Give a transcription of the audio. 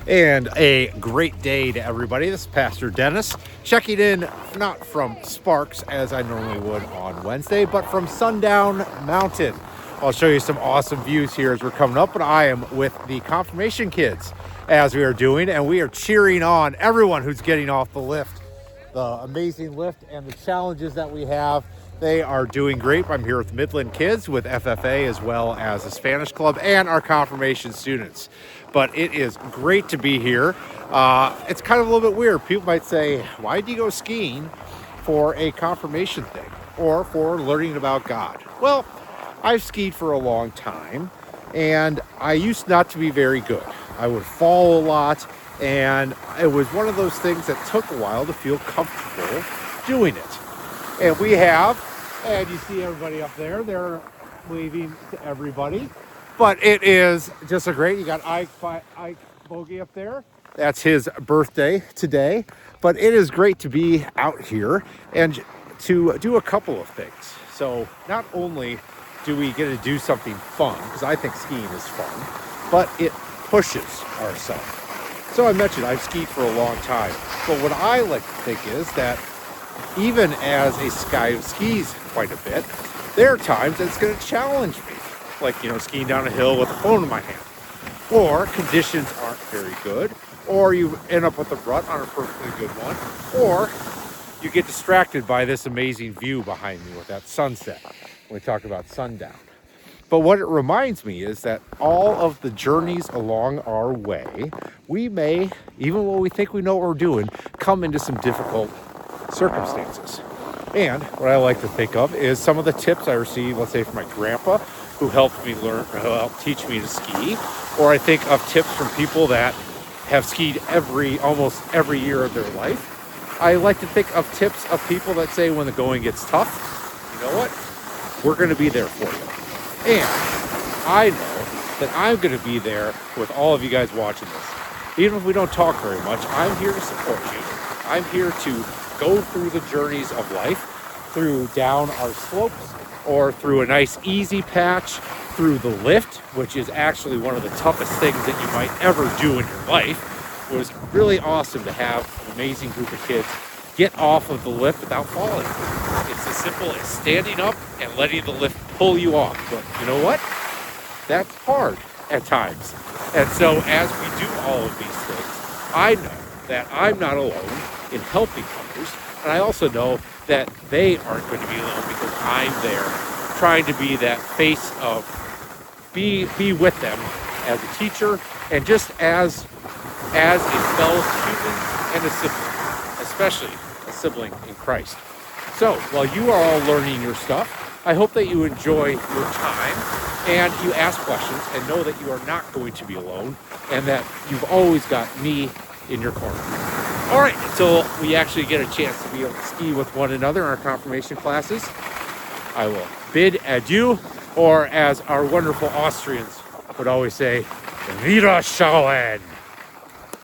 And a great day to everybody. This is Pastor Dennis checking in, not from Sparks as I normally would on Wednesday, but from Sundown Mountain. I'll show you some awesome views here as we're coming up, but I am with the confirmation kids as we are doing, and we are cheering on everyone who's getting off the lift, the amazing lift and the challenges that we have. They are doing great. I'm here with Midland Kids with FFA as well as the Spanish Club and our confirmation students. But it is great to be here. It's kind of a little bit weird. People might say, why do you go skiing for a confirmation thing or for learning about God? Well, I've skied for a long time and I used not to be very good. I would fall a lot, and it was one of those things that took a while to feel comfortable doing it. And we have, and you see everybody up there, they're waving to everybody. But it is just a great, you got Ike Bogey up there. That's his birthday today. But it is great to be out here and to do a couple of things. So not only do we get to do something fun, because I think skiing is fun, but it pushes ourselves. So I mentioned I've skied for a long time. But what I like to think is that even as a guy who skis quite a bit, there are times that it's going to challenge me. Like, skiing down a hill with a phone in my hand. Or conditions aren't very good. Or you end up with a rut on a perfectly good one. Or you get distracted by this amazing view behind me with that sunset when we talk about sundown. But what it reminds me is that all of the journeys along our way, we may, even when we think we know what we're doing, come into some difficult circumstances. And what I like to think of is some of the tips I received, let's say from my grandpa, who helped me learn, who helped teach me to ski. Or I think of tips from people that have skied almost every year of their life. I like to think of tips of people that say when the going gets tough, you know what? We're going to be there for you. And I know that I'm going to be there with all of you guys watching this. Even if we don't talk very much, I'm here to support you. I'm here to go through the journeys of life, through down our slopes, or through a nice easy patch, through the lift, which is actually one of the toughest things that you might ever do in your life. It was really awesome to have an amazing group of kids get off of the lift without falling. It's as simple as standing up and letting the lift pull you off. But you know what? That's hard at times. And so as we do all of these things, I know that I'm not alone in helping others. And I also know that they aren't going to be alone because I'm there trying to be that face of be with them as a teacher and just as a fellow human and a sibling, especially a sibling in Christ. So while you are all learning your stuff, I hope that you enjoy your time and you ask questions and know that you are not going to be alone and that you've always got me in your corner. All right, until we actually get a chance to be able to ski with one another in our confirmation classes, I will bid adieu, or as our wonderful Austrians would always say, Wiederschauen.